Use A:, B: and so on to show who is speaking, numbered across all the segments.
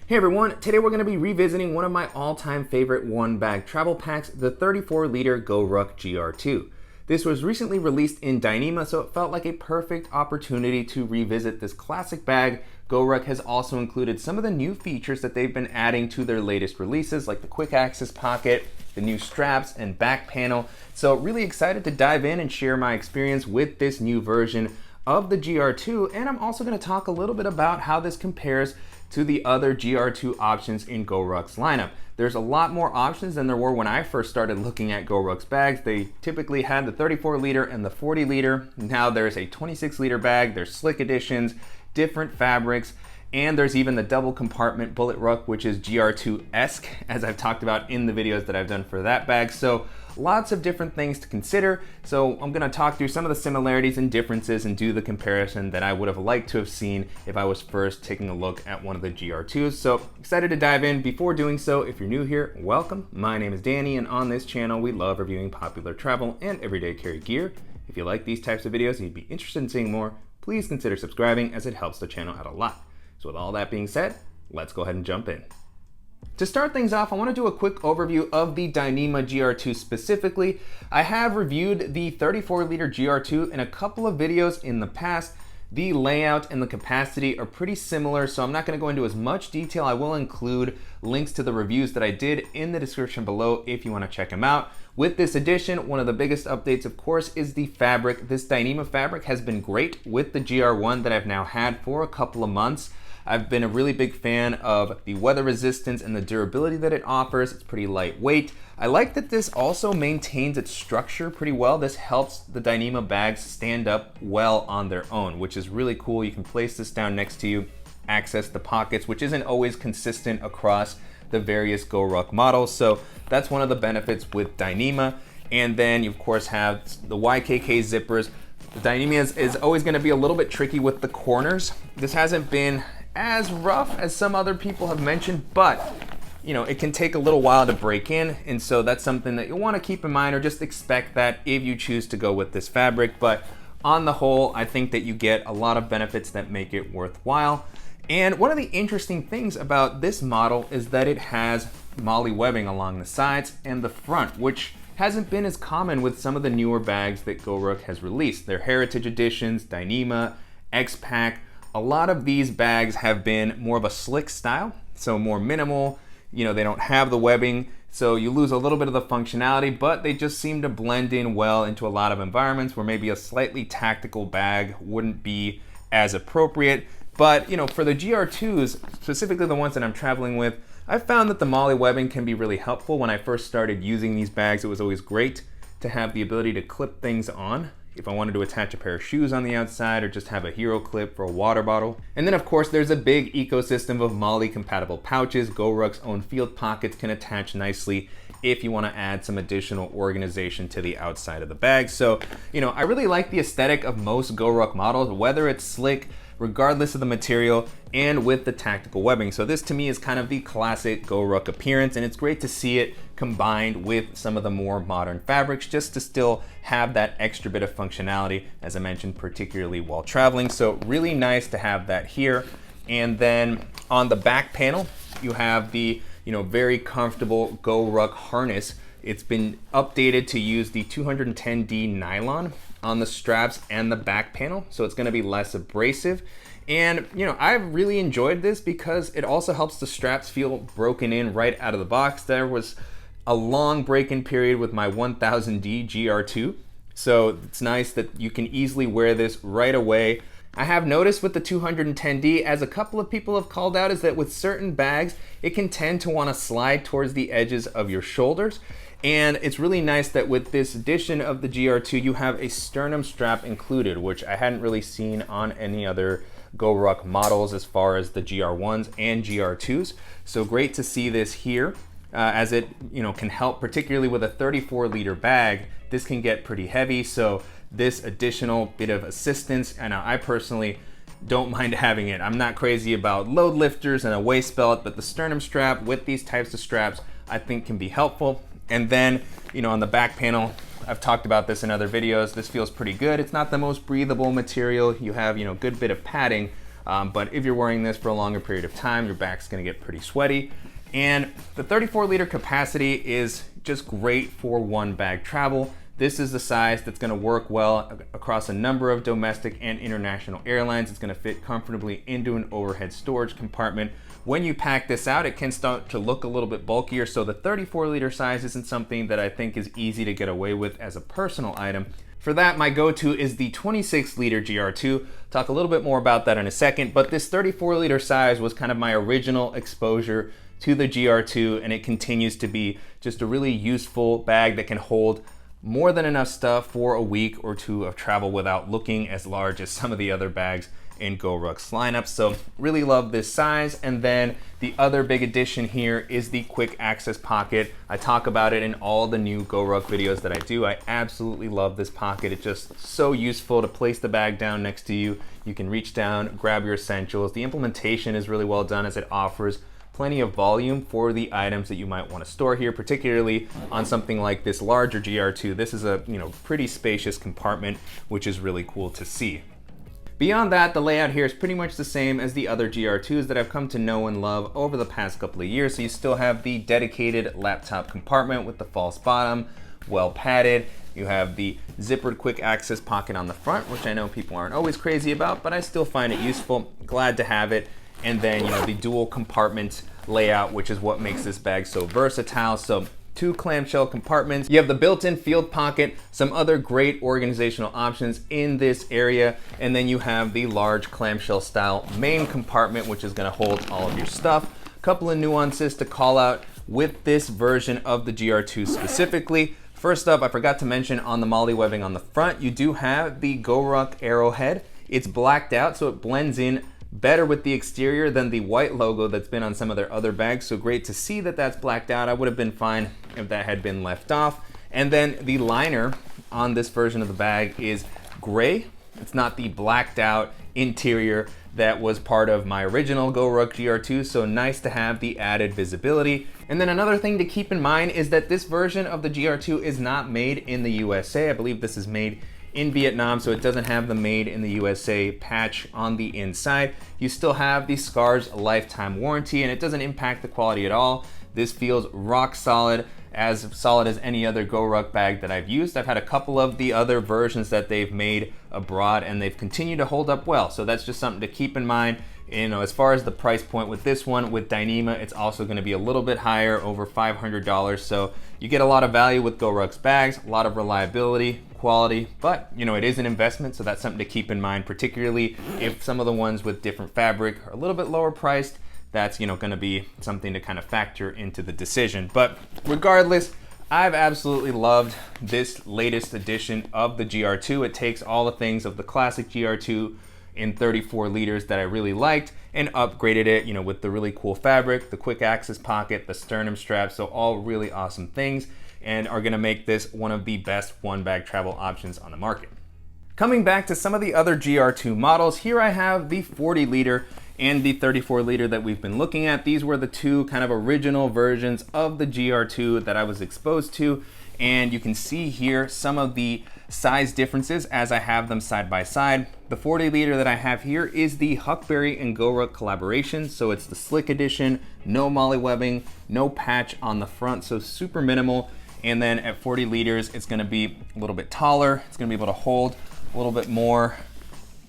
A: Hey everyone, today we're going to be revisiting one of my all-time favorite one-bag travel packs, the 34-liter Goruck GR2. This was recently released in Dyneema, so it felt like a perfect opportunity to revisit this classic bag. Goruck has also included some of the new features that they've been adding to their latest releases, like the quick access pocket, the new straps and back panel. So really excited to dive in and share my experience with this new version of the GR2, and I'm also going to talk a little bit about how this compares to the other GR2 options in Goruck's lineup. There's a lot more options than there were when I first started looking at Goruck's bags. They typically had the 34-liter and the 40-liter. Now there's a 26-liter bag, there's slick editions, different fabrics, and there's even the double compartment Bullet Ruck, which is GR2-esque, as I've talked about in the videos that I've done for that bag. So lots of different things to consider. So I'm gonna talk through some of the similarities and differences and do the comparison that I would have liked to have seen if I was first taking a look at one of the GR2s. So excited to dive in. Before doing so, if you're new here, welcome. My name is Danny, and on this channel, we love reviewing popular travel and everyday carry gear. If you like these types of videos and you'd be interested in seeing more, please consider subscribing, as it helps the channel out a lot. So with all that being said, let's go ahead and jump in. To start things off, I want to do a quick overview of the Dyneema GR2 specifically. I have reviewed the 34-liter GR2 in a couple of videos in the past. The layout and the capacity are pretty similar, so I'm not going to go into as much detail. I will include links to the reviews that I did in the description below if you want to check them out. With this edition, one of the biggest updates, of course, is the fabric. This Dyneema fabric has been great with the GR1 that I've now had for a couple of months. I've been a really big fan of the weather resistance and the durability that it offers. It's pretty lightweight. I like that this also maintains its structure pretty well. This helps the Dyneema bags stand up well on their own, which is really cool. You can place this down next to you, access the pockets, which isn't always consistent across the various Goruck models. So that's one of the benefits with Dyneema. And then you of course have the YKK zippers. The Dyneema is always going to be a little bit tricky with the corners. This hasn't been as rough as some other people have mentioned, but you know, it can take a little while to break in, and so that's something that you'll want to keep in mind, or just expect that if you choose to go with this fabric. But on the whole, I think that you get a lot of benefits that make it worthwhile. And one of the interesting things about this model is that it has MOLLE webbing along the sides and the front, which hasn't been as common with some of the newer bags that Goruck has released. Their heritage editions, Dyneema, X-Pack, a lot of these bags have been more of a slick style, so more minimal. You know, they don't have the webbing, so you lose a little bit of the functionality, but they just seem to blend in well into a lot of environments where maybe a slightly tactical bag wouldn't be as appropriate. But you know, for the GR2s, specifically the ones that I'm traveling with, I've found that the MOLLE webbing can be really helpful. When I first started using these bags, it was always great to have the ability to clip things on if I wanted to attach a pair of shoes on the outside, or just have a hero clip for a water bottle. And then of course there's a big ecosystem of MOLLE compatible pouches. Goruck's own field pockets can attach nicely if you want to add some additional organization to the outside of the bag. So, you know, I really like the aesthetic of most Goruck models, whether it's slick, regardless of the material, and with the tactical webbing. So this to me is kind of the classic Goruck appearance, and it's great to see it combined with some of the more modern fabrics, just to still have that extra bit of functionality, as I mentioned, particularly while traveling. So really nice to have that here. And then on the back panel, you have the, you know, very comfortable Goruck harness. It's been updated to use the 210D nylon on the straps and the back panel, so it's going to be less abrasive. And you know, I've really enjoyed this because it also helps the straps feel broken in right out of the box. There was a long break-in period with my 1000D GR2, so it's nice that you can easily wear this right away. I have noticed with the 210D, as a couple of people have called out, is that with certain bags, it can tend to want to slide towards the edges of your shoulders. And it's really nice that with this edition of the GR2, you have a sternum strap included, which I hadn't really seen on any other Goruck models as far as the GR1s and GR2s. So great to see this here, as it, you know, can help, particularly with a 34-liter bag. This can get pretty heavy, so this additional bit of assistance, and I personally don't mind having it. I'm not crazy about load lifters and a waist belt, but the sternum strap with these types of straps I think can be helpful. And then, you know, on the back panel, I've talked about this in other videos, this feels pretty good. It's not the most breathable material. You have, you know, a good bit of padding, but if you're wearing this for a longer period of time, your back's gonna get pretty sweaty. And the 34-liter capacity is just great for one bag travel. This is the size that's gonna work well across a number of domestic and international airlines. It's gonna fit comfortably into an overhead storage compartment. When you pack this out, it can start to look a little bit bulkier, so the 34-liter size isn't something that I think is easy to get away with as a personal item. For that, my go-to is the 26-liter GR2. Talk a little bit more about that in a second, but this 34-liter size was kind of my original exposure to the GR2, and it continues to be just a really useful bag that can hold more than enough stuff for a week or two of travel without looking as large as some of the other bags in Goruck's lineup. So really love this size. And then the other big addition here is the quick access pocket. I talk about it in all the new Goruck videos that I do. I absolutely love this pocket. It's just so useful to place the bag down next to you. You can reach down, grab your essentials. The implementation is really well done as it offers plenty of volume for the items that you might want to store here, particularly on something like this larger GR2. This is a pretty spacious compartment, which is really cool to see. Beyond that, the layout here is pretty much the same as the other GR2s that I've come to know and love over the past couple of years. So you still have the dedicated laptop compartment with the false bottom, well padded. You have the zippered quick access pocket on the front, which I know people aren't always crazy about, but I still find it useful. Glad to have it. And then the dual compartment layout, which is what makes this bag so versatile. So 2 clamshell compartments. You have the built-in field pocket, some other great organizational options in this area, and then you have the large clamshell style main compartment, which is going to hold all of your stuff. A couple of nuances to call out with this version of the GR2 specifically. First up, I forgot to mention on the MOLLE webbing on the front, you do have the Goruck arrowhead. It's blacked out, so it blends in better with the exterior than the white logo that's been on some of their other bags. So great to see that that's blacked out. I would have been fine if that had been left off. And then the liner on this version of the bag is gray. It's not the blacked out interior that was part of my original Goruck GR2, so nice to have the added visibility. And then another thing to keep in mind is that this version of the GR2 is not made in the USA. I believe this is made in Vietnam, so it doesn't have the made in the USA patch on the inside. You still have the Scars lifetime warranty, and it doesn't impact the quality at all. This feels rock solid as any other Goruck bag that I've used. I've had a couple of the other versions that they've made abroad, and they've continued to hold up well. So that's just something to keep in mind. As far as the price point with this one, with Dyneema, it's also going to be a little bit higher, over $500. So you get a lot of value with Goruck's bags, a lot of reliability, quality, but it is an investment, so that's something to keep in mind, particularly if some of the ones with different fabric are a little bit lower priced. That's going to be something to kind of factor into the decision. But regardless, I've absolutely loved this latest edition of the GR2. It takes all the things of the classic GR2 in 34 liters that I really liked and upgraded it, with the really cool fabric, the quick access pocket, the sternum strap. So all really awesome things, and are gonna make this one of the best one bag travel options on the market. Coming back to some of the other GR2 models, here I have the 40 liter and the 34 liter that we've been looking at. These were the 2 kind of original versions of the GR2 that I was exposed to. And you can see here some of the size differences as I have them side by side. The 40 liter that I have here is the Huckberry and Goruck collaboration. So it's the slick edition, no MOLLE webbing, no patch on the front, so super minimal. And then at 40 liters, it's gonna be a little bit taller. It's gonna be able to hold a little bit more.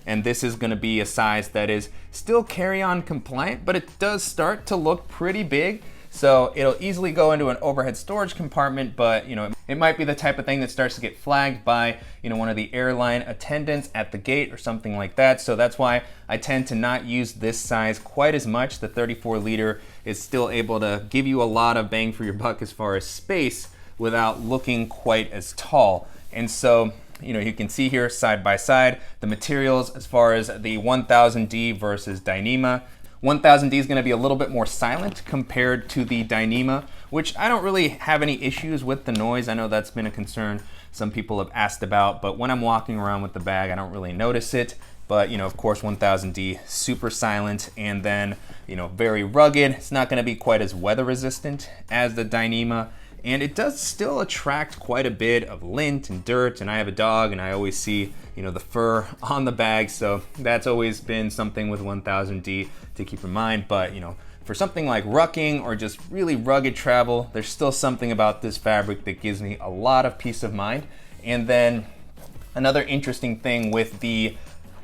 A: And this is gonna be a size that is still carry-on compliant, but it does start to look pretty big. So it'll easily go into an overhead storage compartment, but it might be the type of thing that starts to get flagged by one of the airline attendants at the gate or something like that. So that's why I tend to not use this size quite as much. The 34 liter is still able to give you a lot of bang for your buck as far as space without looking quite as tall. And so you can see here side by side the materials as far as the 1000D versus Dyneema. 1000D is going to be a little bit more silent compared to the Dyneema, which I don't really have any issues with the noise. I know that's been a concern some people have asked about, but when I'm walking around with the bag, I don't really notice it. But of course, 1000D, super silent, and then very rugged. It's not going to be quite as weather resistant as the Dyneema. and it does still attract quite a bit of lint and dirt, and I have a dog and I always see, you know, the fur on the bag, so that's always been something with 1000D to keep in mind. But you know, for something like rucking or just really rugged travel, there's still something about this fabric that gives me a lot of peace of mind. And then another interesting thing with the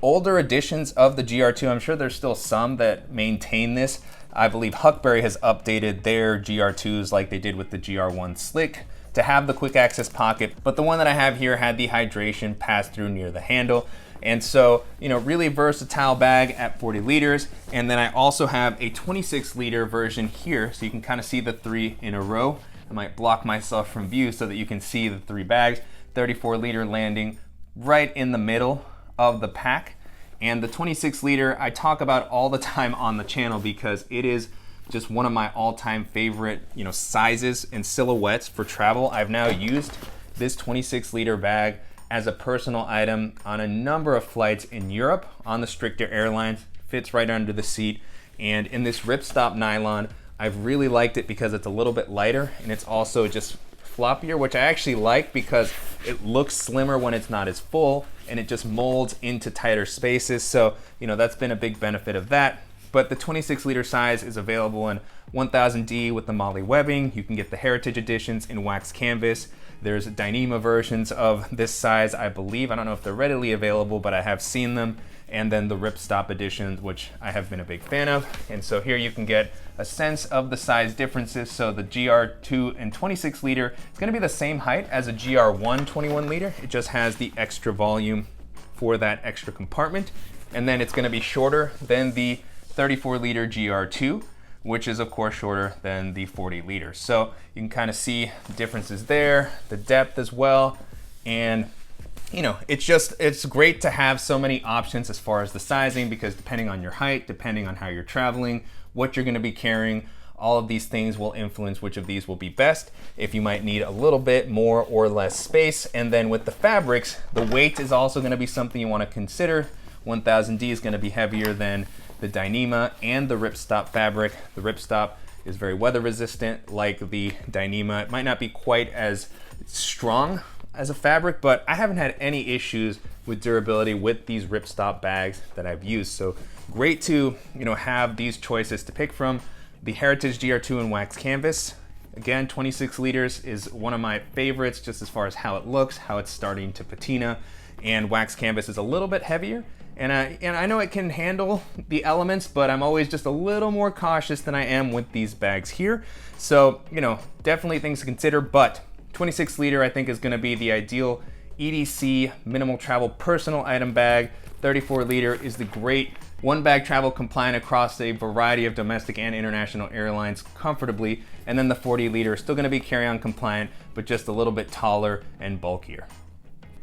A: older editions of the GR2, I'm sure there's still some that maintain this. I believe Huckberry has updated their GR2s like they did with the GR1 Slick to have the quick access pocket, but the one that I have here had the hydration pass through near the handle. And so, you know, really versatile bag at 40 liters. And then I also have a 26 liter version here, so you can kind of see the 3 in a row. I might block myself from view so that you can see the 3 bags. 34 liter landing right in the middle of the pack. And the 26 liter I talk about all the time on the channel because it is just one of my all-time favorite, you know, sizes and silhouettes for travel. I've now used this 26 liter bag as a personal item on a number of flights in Europe on the stricter airlines. Fits right under the seat. And in this Ripstop nylon, I've really liked it because it's a little bit lighter and it's also just floppier, which I actually like because it looks slimmer when it's not as full and it just molds into tighter spaces. So, you know, that's been a big benefit of that. But the 26 liter size is available in 1000D with the Moly webbing. You can get the Heritage editions in wax canvas. There's Dyneema versions of this size, I believe. I don't know if they're readily available, but I have seen them. And then the Ripstop editions, which I have been a big fan of. And so here you can get a sense of the size differences. So the GR2 and 26 liter is going to be the same height as a GR1 21 liter. It just has the extra volume for that extra compartment. And then it's going to be shorter than the 34 liter GR2, which is of course shorter than the 40 liter. So you can kind of see the differences there, the depth as well. And you know, it's great to have so many options as far as the sizing, because depending on your height, depending on how you're traveling, what you're going to be carrying, all of these things will influence which of these will be best, if you might need a little bit more or less space. And then with the fabrics, the weight is also going to be something you want to consider. 1000D is going to be heavier than the Dyneema and the Ripstop fabric. The Ripstop is very weather resistant like the Dyneema. It might not be quite as strong as a fabric, but I haven't had any issues with durability with these Ripstop bags that I've used. So great to, you know, have these choices to pick from. The Heritage GR2 in wax canvas, again, 26 liters is one of my favorites just as far as how it looks, how it's starting to patina, and wax canvas is a little bit heavier. And I know it can handle the elements, but I'm always just a little more cautious than I am with these bags here. So, you know, definitely things to consider, but 26 liter I think is going to be the ideal EDC minimal travel personal item bag. 34 liter is the great one bag travel compliant across a variety of domestic and international airlines comfortably. And then the 40 liter is still going to be carry-on compliant, but just a little bit taller and bulkier.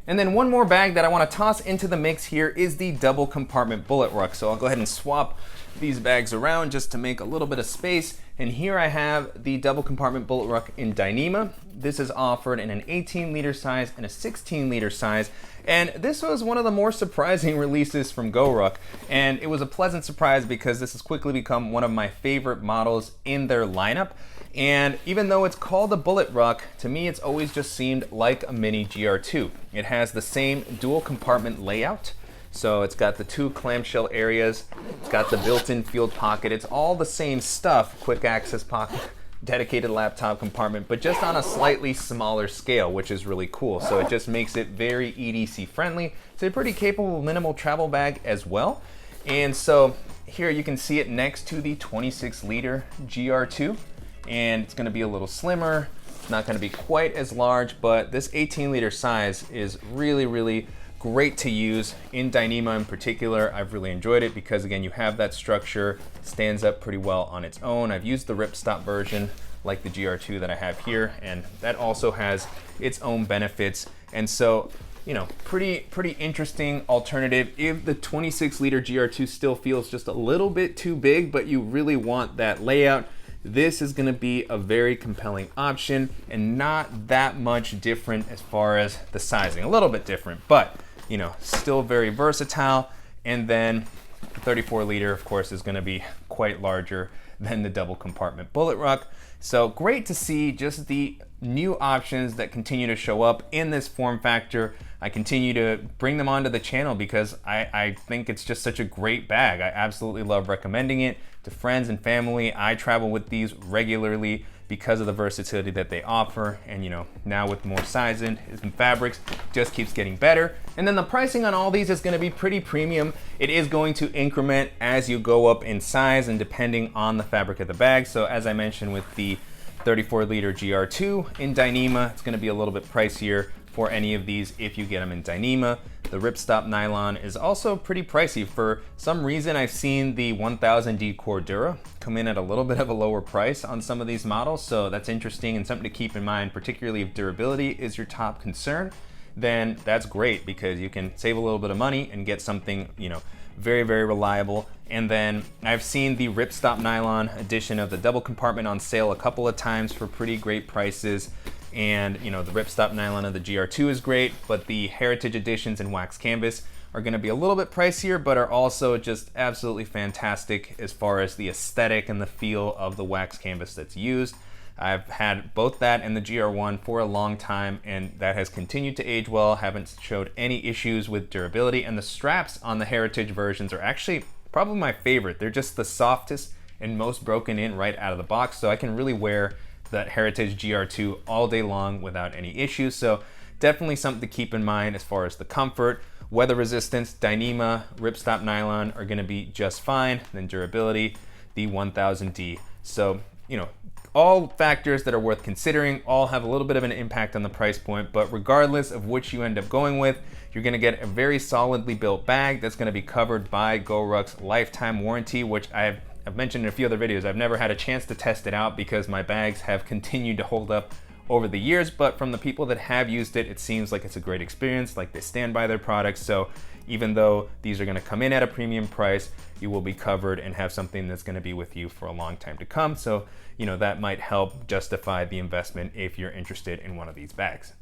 A: And then one more bag that I want to toss into the mix here is the double compartment Bullet Ruck. So I'll go ahead and swap these bags around just to make a little bit of space. And here I have the double compartment Bullet Ruck in Dyneema. This is offered in an 18 liter size and a 16 liter size. And this was one of the more surprising releases from Goruck. And it was a pleasant surprise because this has quickly become one of my favorite models in their lineup. And even though it's called a Bullet Ruck, to me it's always just seemed like a mini GR2. It has the same dual compartment layout. So it's got the 2 clamshell areas, it's got the built-in field pocket, it's all the same stuff, quick access pocket, dedicated laptop compartment, but just on a slightly smaller scale, which is really cool. So it just makes it very EDC friendly. It's a pretty capable minimal travel bag as well. And so here you can see it next to the 26 liter GR2. And it's going to be a little slimmer. It's not going to be quite as large, but this 18 liter size is really, really great to use in Dyneema in particular. I've really enjoyed it because, again, you have that structure, stands up pretty well on its own. I've used the Ripstop version like the GR2 that I have here, and that also has its own benefits. And so, you know, pretty interesting alternative. If the 26 liter GR2 still feels just a little bit too big, but you really want that layout, this is going to be a very compelling option and not that much different as far as the sizing. A little bit different, but you know, still very versatile. And then the 34 liter, of course, is going to be quite larger than the double compartment Bullet Ruck. So great to see just the new options that continue to show up in this form factor. I continue to bring them onto the channel because I think it's just such a great bag. I absolutely love recommending it to friends and family. I travel with these regularly because of the versatility that they offer, and now with more sizing and fabrics, just keeps getting better. And then the pricing on all these is going to be pretty premium. It is going to increment as you go up in size and depending on the fabric of the bag. So as I mentioned with the 34 liter GR2 in Dyneema, it's going to be a little bit pricier for any of these if you get them in Dyneema. The Ripstop nylon is also pretty pricey. For some reason, I've seen the 1000D Cordura come in at a little bit of a lower price on some of these models, so that's interesting and something to keep in mind, particularly if durability is your top concern. Then that's great because you can save a little bit of money and get something, very, very reliable. And then I've seen the Ripstop nylon edition of the double compartment on sale a couple of times for pretty great prices. And the Ripstop nylon of the GR2 is great, but the heritage editions in wax canvas are going to be a little bit pricier, but are also just absolutely fantastic as far as the aesthetic and the feel of the wax canvas that's used. I've had both that and the GR1 for a long time, and that has continued to age well, haven't showed any issues with durability, and the straps on the heritage versions are actually probably my favorite. They're just the softest and most broken in right out of the box, so I can really wear that heritage GR2 all day long without any issues. So definitely something to keep in mind as far as the comfort, weather resistance. Dyneema Ripstop nylon are going to be just fine. Then durability, the 1000D. So all factors that are worth considering, all have a little bit of an impact on the price point, but regardless of which you end up going with, you're going to get a very solidly built bag that's going to be covered by Goruck's lifetime warranty, which I've mentioned in a few other videos. I've never had a chance to test it out because my bags have continued to hold up over the years, but from the people that have used it, it seems like it's a great experience, like they stand by their products. So even though these are going to come in at a premium price, you will be covered and have something that's going to be with you for a long time to come. So that might help justify the investment if you're interested in one of these bags.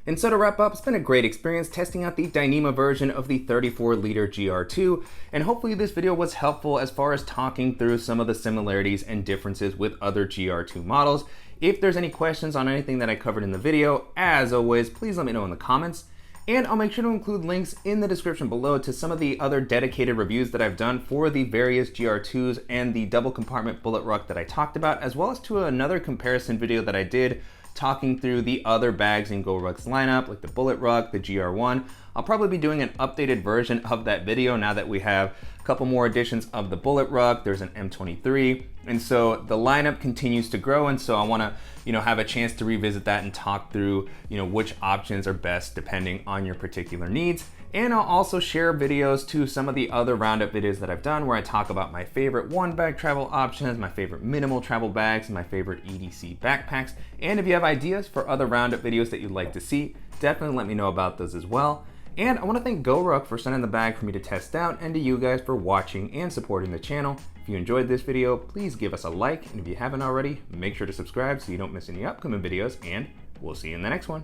A: And so to wrap up, it's been a great experience testing out the Dyneema version of the 34 liter GR2, and hopefully this video was helpful as far as talking through some of the similarities and differences with other GR2 models. If there's any questions on anything that I covered in the video, as always, please let me know in the comments. And I'll make sure to include links in the description below to some of the other dedicated reviews that I've done for the various GR2s and the double compartment Bullet Ruck that I talked about, as well as to another comparison video that I did talking through the other bags in Goruck's lineup, like the Bullet Ruck, the GR1. I'll probably be doing an updated version of that video now that we have a couple more editions of the Bullet Ruck. There's an M23, and so the lineup continues to grow, and so I want to have a chance to revisit that and talk through which options are best depending on your particular needs. And I'll also share videos to some of the other roundup videos that I've done where I talk about my favorite one bag travel options, my favorite minimal travel bags, and my favorite EDC backpacks. And if you have ideas for other roundup videos that you'd like to see, definitely let me know about those as well. And I want to thank Goruck for sending the bag for me to test out, and to you guys for watching and supporting the channel. If you enjoyed this video, please give us a like, and if you haven't already, make sure to subscribe so you don't miss any upcoming videos, and we'll see you in the next one.